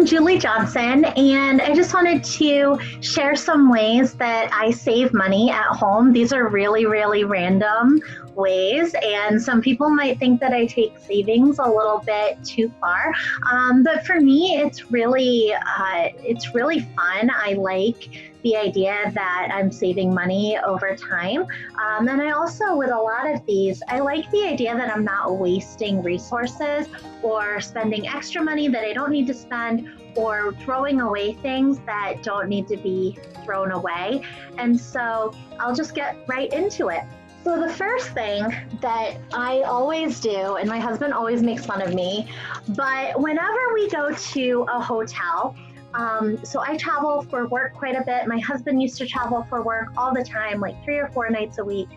I'm Julie Johnson, and I just wanted to share some ways that I save money at home. These are really, really random ways, and some people might think that I take savings a little bit too far. But for me, it's really fun. I like the idea that I'm saving money over time. And I also, with a lot of these, I like the idea that I'm not wasting resources or spending extra money that I don't need to spend or throwing away things that don't need to be thrown away. And so I'll just get right into it. So the first thing that I always do, and my husband always makes fun of me, but whenever we go to a hotel, so I travel for work quite a bit. My husband used to travel for work all the time, like 3 or 4 nights a week.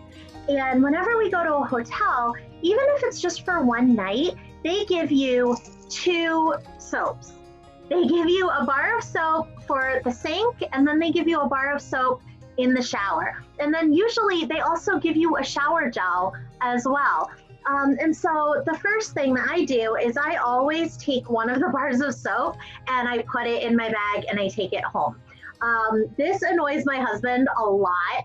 And whenever we go to a hotel, even if it's just for one night, they give you 2 soaps. They give you a bar of soap for the sink, and then they give you a bar of soap in the shower. And then usually they also give you a shower gel as well. And so the first thing that I do is I always take one of the bars of soap and I put it in my bag and I take it home. This annoys my husband a lot.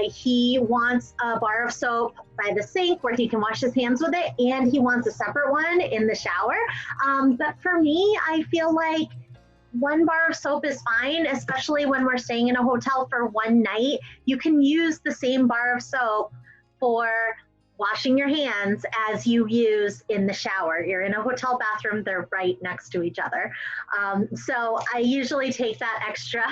He wants a bar of soap by the sink where he can wash his hands with it, and he wants a separate one in the shower. But for me, I feel like one bar of soap is fine, especially when we're staying in a hotel for one night. You can use the same bar of soap for washing your hands as you use in the shower. You're in a hotel bathroom, they're right next to each other. So I usually take that extra,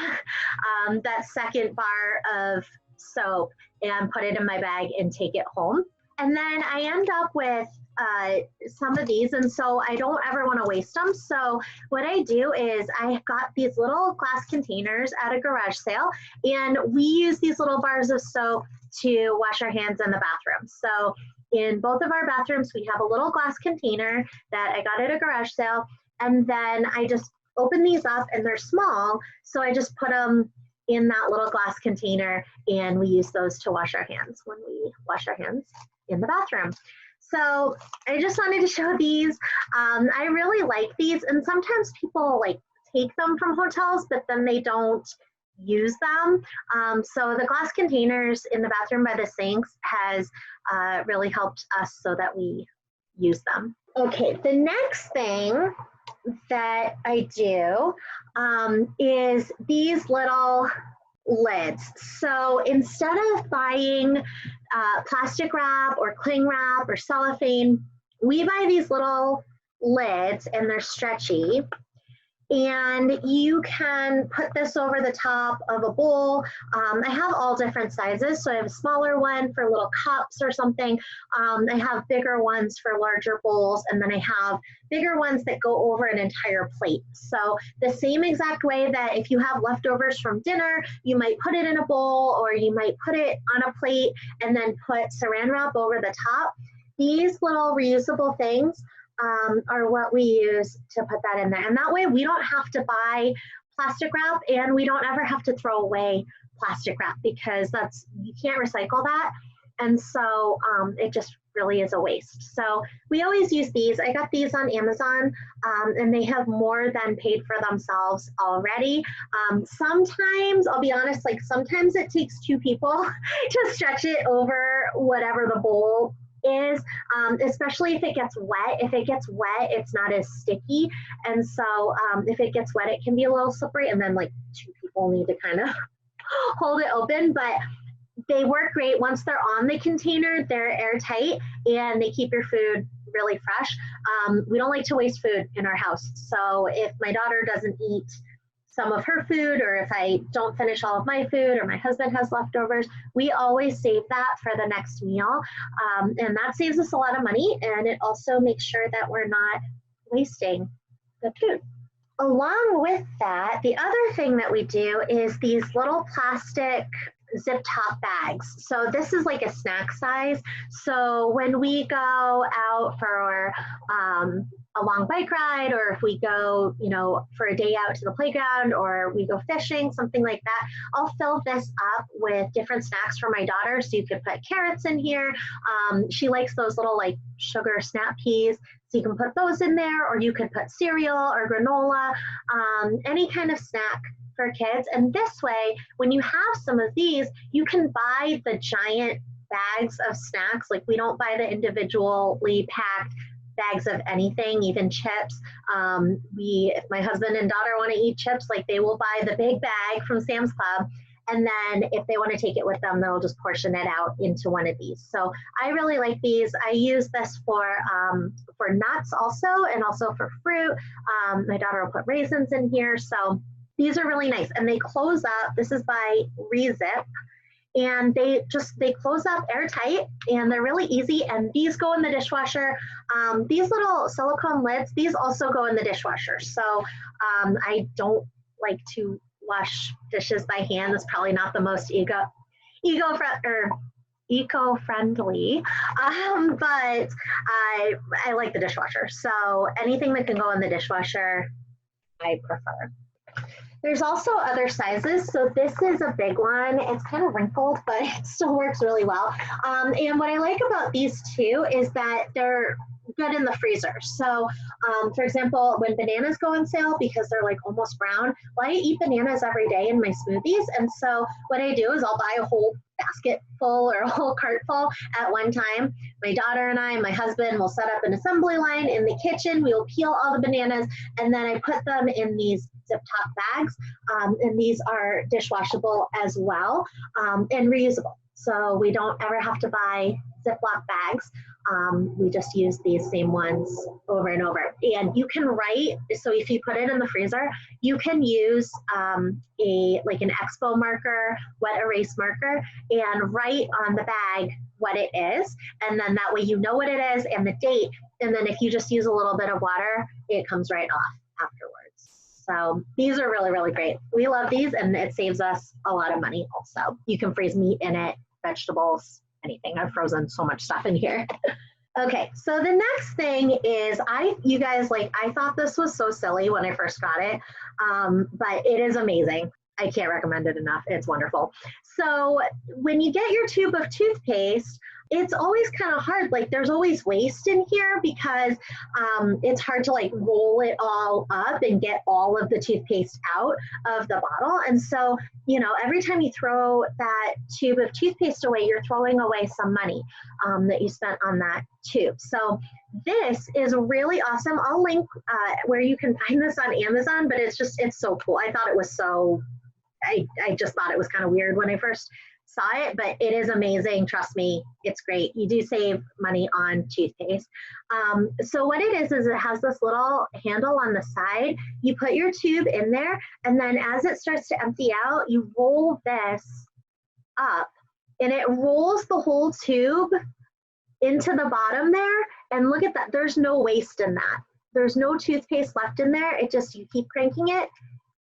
that second bar of soap and put it in my bag and take it home. And then I end up with some of these, and so I don't ever want to waste them. So what I do is I got these little glass containers at a garage sale, and we use these little bars of soap to wash our hands in the bathroom. So in both of our bathrooms, we have a little glass container that I got at a garage sale, and then I just open these up, and they're small, so I just put them in that little glass container, and we use those to wash our hands when we wash our hands in the bathroom. So I just wanted to show these. I really like these, and sometimes people like take them from hotels, but then they don't use them. So the glass containers in the bathroom by the sinks has really helped us so that we use them. Okay, the next thing that I do is these little lids. So instead of buying plastic wrap or cling wrap or cellophane, we buy these little lids, and they're stretchy. And you can put this over the top of a bowl. I have all different sizes. So I have a smaller one for little cups or something. I have bigger ones for larger bowls. And then I have bigger ones that go over an entire plate. So the same exact way that if you have leftovers from dinner, you might put it in a bowl, or you might put it on a plate and then put saran wrap over the top. These little reusable things are what we use to put that in there. And that way we don't have to buy plastic wrap, and we don't ever have to throw away plastic wrap, because you can't recycle that. And so it just really is a waste. So we always use these. I got these on Amazon, and they have more than paid for themselves already. Sometimes, I'll be honest, like sometimes it takes 2 people to stretch it over whatever the bowl is, especially if it gets wet. If it gets wet, it's not as sticky. And so if it gets wet, it can be a little slippery, and then like 2 people need to kind of hold it open. But they work great. Once they're on the container, they're airtight, and they keep your food really fresh. We don't like to waste food in our house. So if my daughter doesn't eat some of her food, or if I don't finish all of my food, or my husband has leftovers, we always save that for the next meal. And that saves us a lot of money, and it also makes sure that we're not wasting the food. Along with that, the other thing that we do is these little plastic zip top bags. So this is like a snack size. So when we go out for a long bike ride, or if we go, you know, for a day out to the playground, or we go fishing, something like that, I'll fill this up with different snacks for my daughter. So you could put carrots in here. She likes those little like sugar snap peas. So you can put those in there, or you could put cereal or granola, any kind of snack for kids. And this way, when you have some of these, you can buy the giant bags of snacks. Like, we don't buy the individually packed bags of anything, even chips. If my husband and daughter want to eat chips, like, they will buy the big bag from Sam's Club. And then if they want to take it with them, they'll just portion it out into one of these. So I really like these. I use this for nuts also, and also for fruit. My daughter will put raisins in here. So these are really nice. And they close up. This is by Rezip. And they close up airtight, and they're really easy. And these go in the dishwasher. These little silicone lids, these also go in the dishwasher. So I don't like to wash dishes by hand. It's probably not the most eco-friendly, but I like the dishwasher. So anything that can go in the dishwasher, I prefer. There's also other sizes. So this is a big one. It's kind of wrinkled, but it still works really well. And what I like about these two is that they're good in the freezer. So for example, when bananas go on sale, because they're like almost brown, well, I eat bananas every day in my smoothies. And so what I do is I'll buy a whole basket full or a whole cart full at one time. My daughter and I, my husband, will set up an assembly line in the kitchen. We'll peel all the bananas, and then I put them in these zip top bags. And these are dishwashable as well, and reusable. So we don't ever have to buy Ziploc bags. We just use these same ones over and over. And you can write, so if you put it in the freezer, you can use an Expo marker, wet erase marker, and write on the bag what it is. And then that way you know what it is and the date. And then if you just use a little bit of water, it comes right off afterwards. So these are really, really great. We love these, and it saves us a lot of money also. You can freeze meat in it, vegetables, anything. I've frozen so much stuff in here. Okay, so the next thing is, I thought this was so silly when I first got it, but it is amazing. I can't recommend it enough. It's wonderful. So when you get your tube of toothpaste, it's always kind of hard. Like, there's always waste in here because it's hard to like roll it all up and get all of the toothpaste out of the bottle. And so, you know, every time you throw that tube of toothpaste away, you're throwing away some money that you spent on that tube. So this is really awesome. I'll link where you can find this on Amazon, but it's so cool. I thought it was I just thought it was kind of weird when I first saw it, but it is amazing. Trust me, it's great. You do save money on toothpaste. So what it is it has this little handle on the side. You put your tube in there, and then as it starts to empty out, you roll this up, and it rolls the whole tube into the bottom there. And look at that. There's no waste in that. There's no toothpaste left in there. You keep cranking it,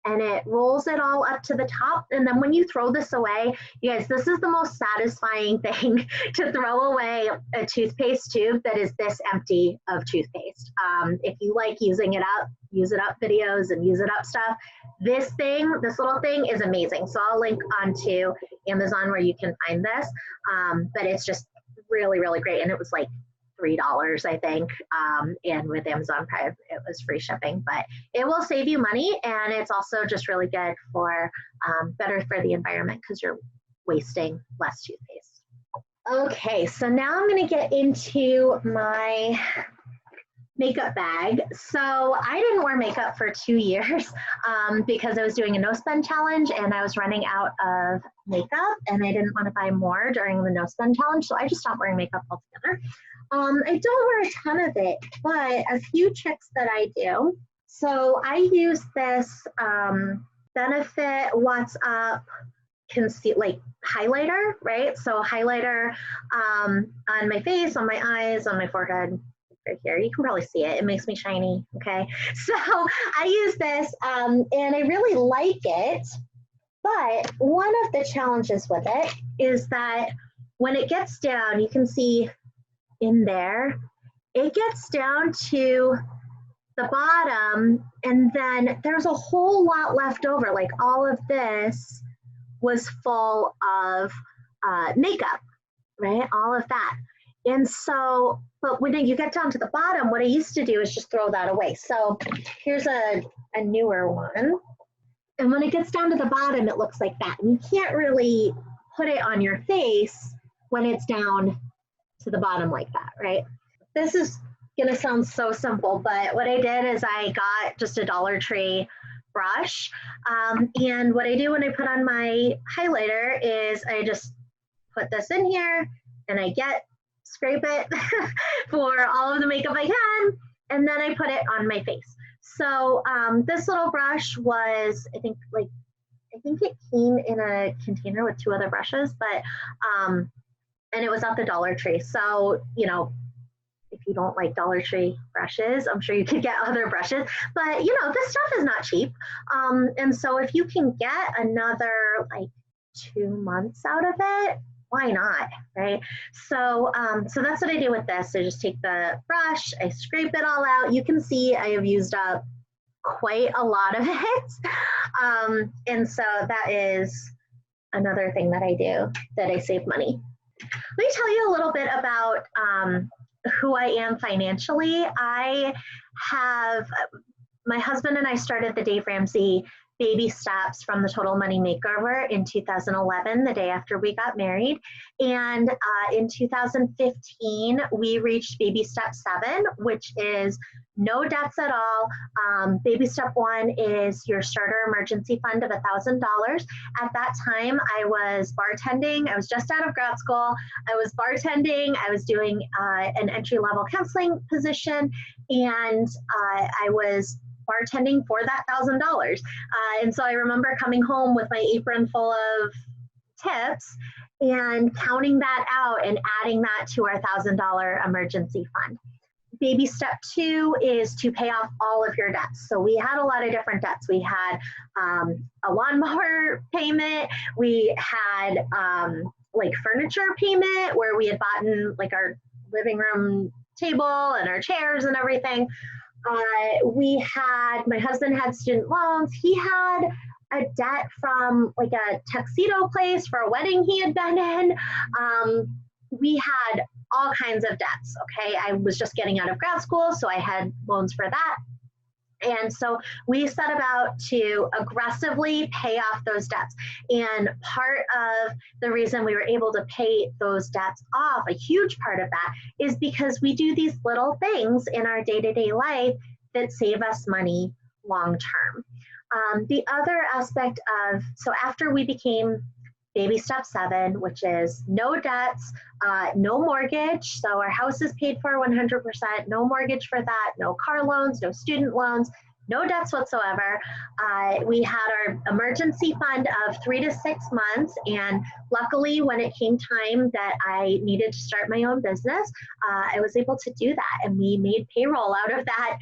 and it rolls it all up to the top. And then when you throw this away, you guys, this is the most satisfying thing, to throw away a toothpaste tube that is this empty of toothpaste. If you like using it up, use it up videos and use it up stuff, this little thing is amazing. So I'll link onto Amazon where you can find this, but it's just really, really great. And it was like $3, I think, and with Amazon Prime it was free shipping, but it will save you money, and it's also just really good for better for the environment because you're wasting less toothpaste. Okay, so now I'm going to get into my makeup bag. So I didn't wear makeup for 2 years because I was doing a no spend challenge, and I was running out of makeup, and I didn't want to buy more during the no spend challenge, so I just stopped wearing makeup altogether. I don't wear a ton of it, but a few tricks that I do. So I use this Benefit What's Up highlighter, right? So highlighter on my face, on my eyes, on my forehead, right here. You can probably see it. It makes me shiny, okay? So I use this, and I really like it, but one of the challenges with it is that when it gets down, you can see in there, it gets down to the bottom, and then there's a whole lot left over. Like all of this was full of makeup, right? All of that. And so, but when you get down to the bottom, what I used to do is just throw that away. So here's a newer one. And when it gets down to the bottom, it looks like that. And you can't really put it on your face when it's down to the bottom like that, right? This is gonna sound so simple, but what I did is I got just a Dollar Tree brush. And what I do when I put on my highlighter is I just put this in here and I scrape it for all of the makeup I can, and then I put it on my face. So this little brush was, I think it came in a container with 2 other brushes, but, and it was at the Dollar Tree. So, you know, if you don't like Dollar Tree brushes, I'm sure you could get other brushes, but you know, this stuff is not cheap. And so if you can get another like 2 months out of it, why not, right? So, so that's what I do with this. I just take the brush, I scrape it all out. You can see I have used up quite a lot of it. And so that is another thing that I do that I save money. Let me tell you a little bit about who I am financially. My husband and I started the Dave Ramsey Baby Steps from the Total Money Makeover in 2011, the day after we got married. And in 2015, we reached Baby Step 7, which is no debts at all. Baby Step 1 is your starter emergency fund of $1,000. At that time, I was bartending. I was just out of grad school. I was bartending. I was doing an entry-level counseling position, and I was bartending for that $1,000. And so I remember coming home with my apron full of tips and counting that out and adding that to our $1,000 emergency fund. Baby Step 2 is to pay off all of your debts. So we had a lot of different debts. We had a lawnmower payment. We had like furniture payment where we had bought like our living room table and our chairs and everything. My husband had student loans. He had a debt from like a tuxedo place for a wedding he had been in. We had all kinds of debts, okay? I was just getting out of grad school, so I had loans for that. And so we set about to aggressively pay off those debts. And part of the reason we were able to pay those debts off, a huge part of that, is because we do these little things in our day-to-day life that save us money long-term. The other aspect of, so after we became Baby Step 7, which is no debts, no mortgage. So our house is paid for 100%, no mortgage for that, no car loans, no student loans, no debts whatsoever. We had our emergency fund of 3 to 6 months. And luckily, when it came time that I needed to start my own business, I was able to do that. And we made payroll out of that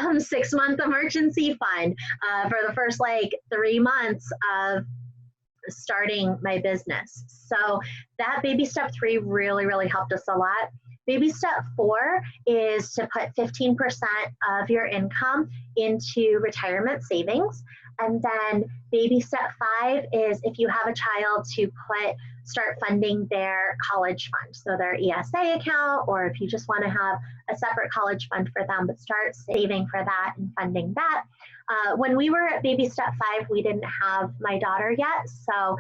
6-month emergency fund for the first like 3 months of starting my business. So that Baby Step 3 really, really helped us a lot. Baby Step 4 is to put 15% of your income into retirement savings. And then Baby Step 5 is if you have a child to start funding their college fund. So their ESA account, or if you just want to have a separate college fund for them, but start saving for that and funding that. When we were at Baby Step 5, we didn't have my daughter yet, so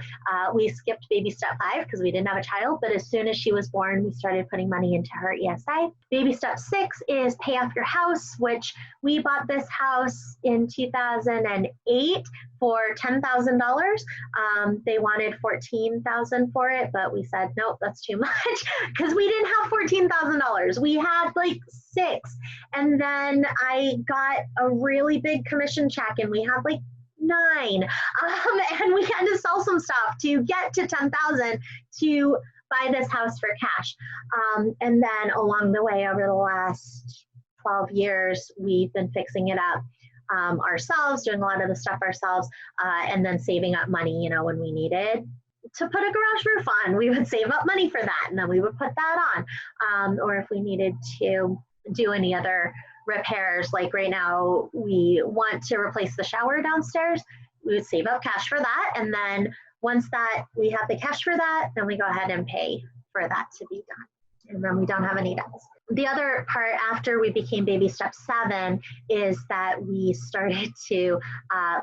we skipped Baby Step 5 because we didn't have a child, but as soon as she was born, we started putting money into her ESA. Baby Step 6 is pay off your house, which we bought this house in 2008 for $10,000. They wanted $14,000 for it, but we said, nope, that's too much because we didn't have $14,000. We had like 6. And then I got a really big commission check and we had like 9. And we had to sell some stuff to get to 10,000 to buy this house for cash. And then along the way, over the last 12 years, we've been fixing it up ourselves, doing a lot of the stuff ourselves, and then saving up money, you know, when we needed to put a garage roof on, we would save up money for that, and then we would put that on. Or if we needed to do any other repairs. Like right now, we want to replace the shower downstairs. We would save up cash for that. And then once that we have the cash for that, then we go ahead and pay for that to be done. And then we don't have any debts. The other part after we became baby step 7 is that we started to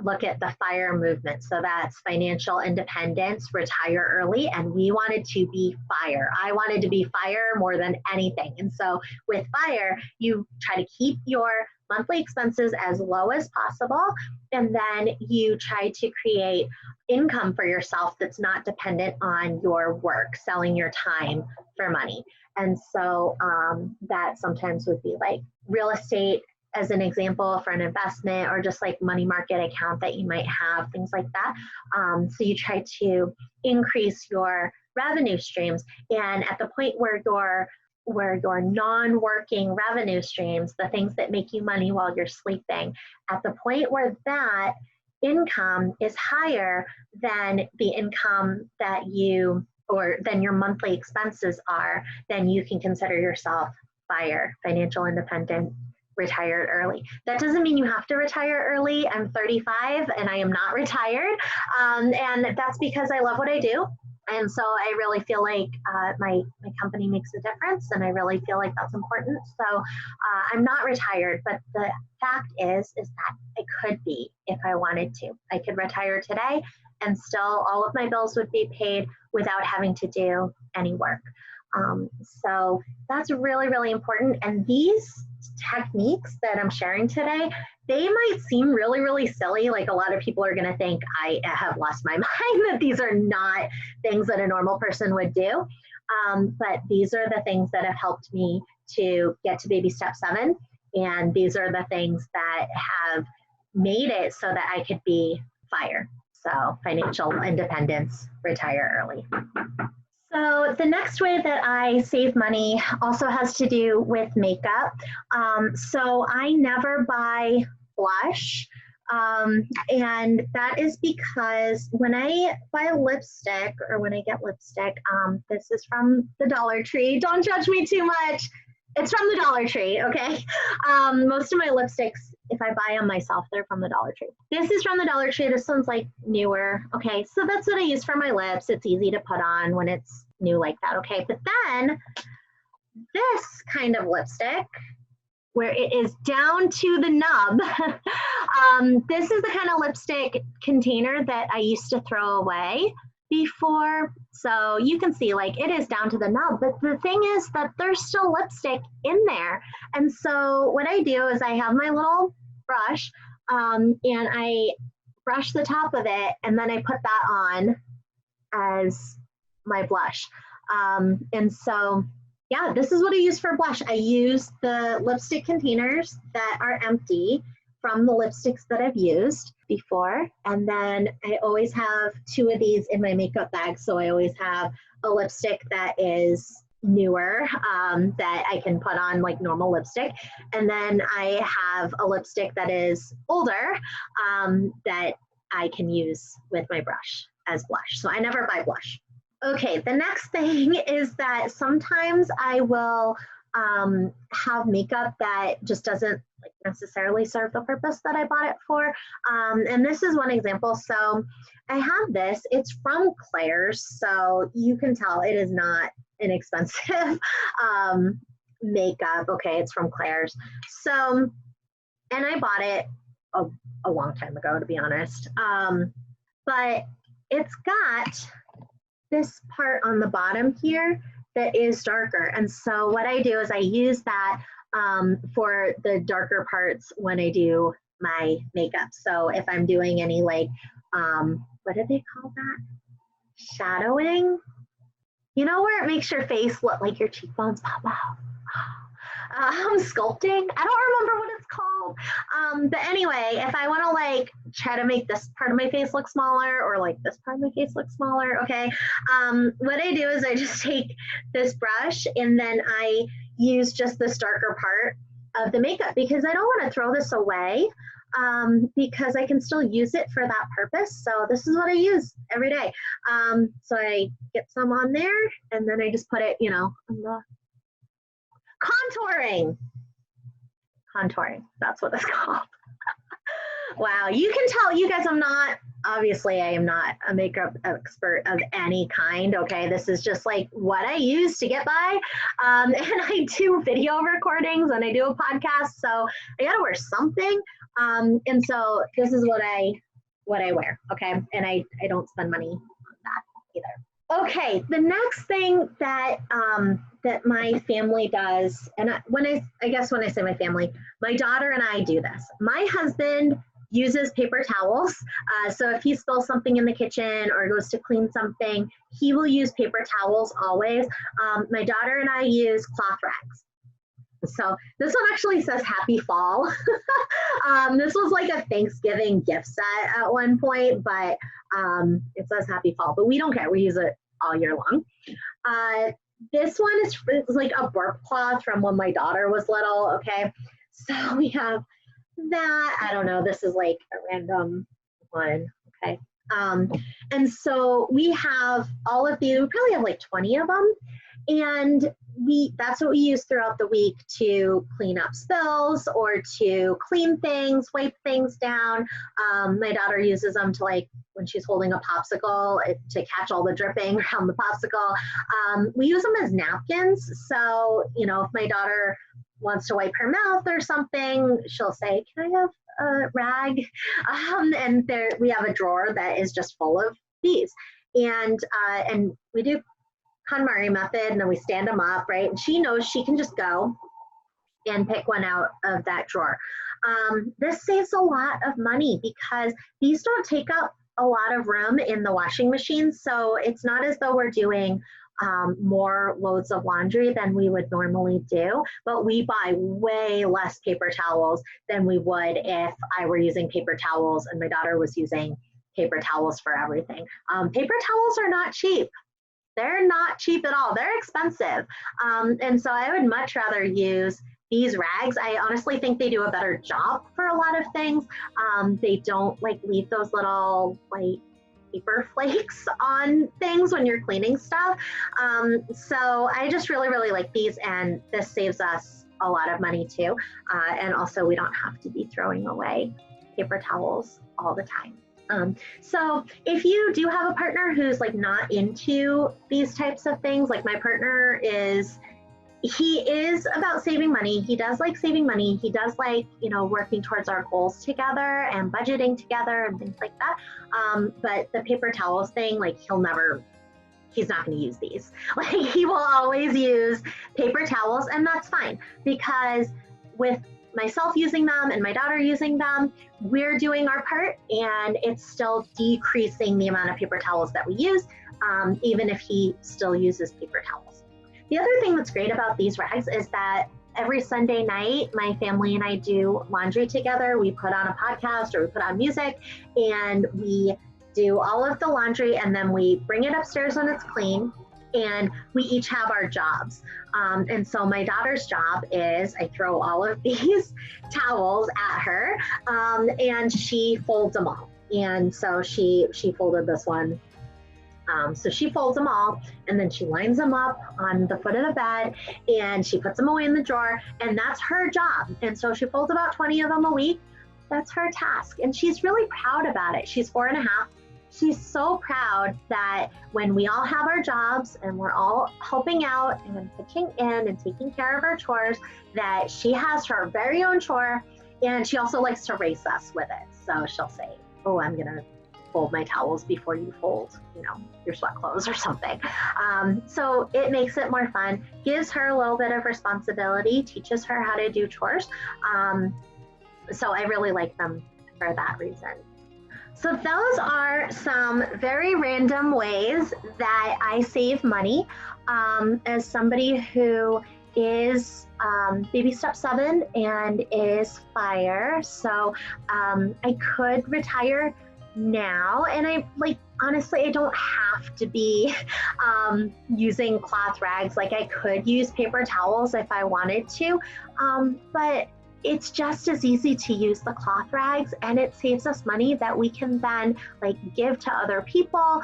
look at the FIRE movement. So that's financial independence, retire early, and we wanted to be FIRE. I wanted to be FIRE more than anything. And so with FIRE, you try to keep your monthly expenses as low as possible, and then you try to create income for yourself that's not dependent on your work, selling your time for money. And so that sometimes would be like real estate as an example for an investment, or just like money market account that you might have, things like that. So you try to increase your revenue streams, and at the point where your non-working revenue streams, the things that make you money while you're sleeping, at the point where that income is higher than the income that you, or than your monthly expenses are, then you can consider yourself FIRE, financial independent, retired early. That doesn't mean you have to retire early. I'm 35 and I am not retired. And that's because I love what I do. And so I really feel like my company makes a difference, and I really feel like that's important. So I'm not retired, but the fact is that I could be if I wanted to. I could retire today and still all of my bills would be paid without having to do any work. So that's really, really important. And these techniques that I'm sharing today, they might seem really, really silly. Like a lot of people are going to think I have lost my mind, that these are not things that a normal person would do. But these are the things that have helped me to get to baby step 7. And these are the things that have made it so that I could be FIRE. So financial independence, retire early. So the next way that I save money also has to do with makeup. So I never buy blush. And that is because when I buy lipstick, or when I get lipstick, this is from the Dollar Tree. Don't judge me too much. It's from the Dollar Tree, okay? Most of my lipsticks, if I buy them myself, they're from the Dollar Tree. This is from the Dollar Tree. This one's like newer, okay? So that's what I use for my lips. It's easy to put on when it's new like that, okay? But then this kind of lipstick, where it is down to the nub, this is the kind of lipstick container that I used to throw away before. So you can see like it is down to the nub, but the thing is that there's still lipstick in there. And so what I do is I have my little brush and I brush the top of it, and then I put that on as my blush. And so, yeah, this is what I use for blush. I use the lipstick containers that are empty from the lipsticks that I've used before. And then I always have 2 of these in my makeup bag. So I always have a lipstick that is newer that I can put on like normal lipstick. And then I have a lipstick that is older that I can use with my brush as blush. So I never buy blush. Okay, the next thing is that sometimes I will have makeup that just doesn't like necessarily serve the purpose that I bought it for. And this is one example. So I have this, it's from Claire's, so you can tell it is not inexpensive makeup. Okay, it's from Claire's. So, and I bought it a long time ago, to be honest. But it's got this part on the bottom here that is darker. And so what I do is I use that for the darker parts when I do my makeup. So if I'm doing any like, what do they call that? Shadowing? You know, where it makes your face look like your cheekbones pop out. Sculpting. I don't remember what it's called. But anyway, if I want to like try to make this part of my face look smaller, or like this part of my face look smaller, okay, what I do is I just take this brush and then I use just this darker part of the makeup, because I don't want to throw this away, because I can still use it for that purpose. So this is what I use every day. So I get some on there, and then I just put it, you know, on the contouring. Contouring, that's what it's called. Wow, you can tell, you guys, obviously I am not a makeup expert of any kind, okay? This is just like what I use to get by. And I do video recordings and I do a podcast, so I gotta wear something. And so this is what I wear, okay? And I don't spend money on that either. Okay, the next thing that that my family does, and when I say my family, my daughter and I do this. My husband uses paper towels. So if he spills something in the kitchen or goes to clean something, he will use paper towels always. My daughter and I use cloth rags. So this one actually says Happy Fall. This was like a Thanksgiving gift set at one point, but it says Happy Fall, but we don't care. We use it all year long. This one is like a burp cloth from when my daughter was little, okay? So we have that. I don't know, this is like a random one, okay? And so we have all of these, we probably have like 20 of them. And that's what we use throughout the week to clean up spills or to clean things, wipe things down. My daughter uses them to, like, when she's holding a popsicle, to catch all the dripping around the popsicle. We use them as napkins. So, you know, if my daughter wants to wipe her mouth or something, she'll say, "Can I have a rag?" And we have a drawer that is just full of these. And we do KonMari method, and then we stand them up, right? And she knows she can just go and pick one out of that drawer. This saves a lot of money because these don't take up a lot of room in the washing machine. So it's not as though we're doing more loads of laundry than we would normally do, but we buy way less paper towels than we would if I were using paper towels and my daughter was using paper towels for everything. Paper towels are not cheap. They're not cheap at all. They're expensive. And so I would much rather use these rags. I honestly think they do a better job for a lot of things. They don't like leave those little like paper flakes on things when you're cleaning stuff. So I just really, really like these, and this saves us a lot of money too. And also we don't have to be throwing away paper towels all the time. So if you do have a partner who's like not into these types of things, like my partner he is about saving money. He does like saving money. He does like, you know, working towards our goals together and budgeting together and things like that. But the paper towels thing, like he's not going to use these. Like he will always use paper towels, and that's fine, because with myself using them and my daughter using them, we're doing our part, and it's still decreasing the amount of paper towels that we use, even if he still uses paper towels. The other thing that's great about these rags is that every Sunday night, my family and I do laundry together. We put on a podcast or we put on music, and we do all of the laundry, and then we bring it upstairs when it's clean, and we each have our jobs. And so my daughter's job is I throw all of these towels at her, and she folds them all. And so she folded this one. So she folds them all, and then she lines them up on the foot of the bed, and she puts them away in the drawer, and that's her job. And so she folds about 20 of them a week. That's her task, and she's really proud about it. She's 4.5. She's so proud that when we all have our jobs and we're all helping out and pitching in and taking care of our chores, that she has her very own chore, and she also likes to race us with it. So she'll say, "Oh, I'm gonna fold my towels before you fold, you know, your sweat clothes or something." So it makes it more fun, gives her a little bit of responsibility, teaches her how to do chores. So I really like them for that reason. So those are some very random ways that I save money as somebody who is baby step 7 and is FIRE. So I could retire now, and honestly, I don't have to be using cloth rags. Like I could use paper towels if I wanted to, but it's just as easy to use the cloth rags, and it saves us money that we can then like give to other people,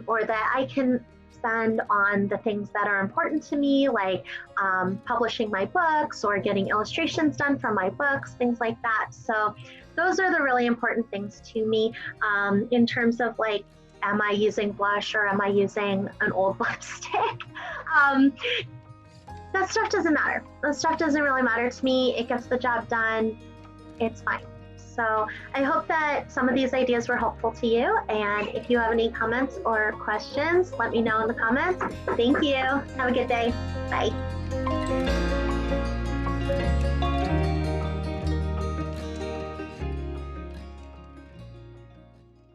or that I can spend on the things that are important to me, like publishing my books or getting illustrations done for my books, things like that. So those are the really important things to me in terms of like, am I using blush or am I using an old lipstick? Um, that stuff doesn't matter. That stuff doesn't really matter to me. It gets the job done. It's fine. So I hope that some of these ideas were helpful to you. And if you have any comments or questions, let me know in the comments. Thank you. Have a good day. Bye.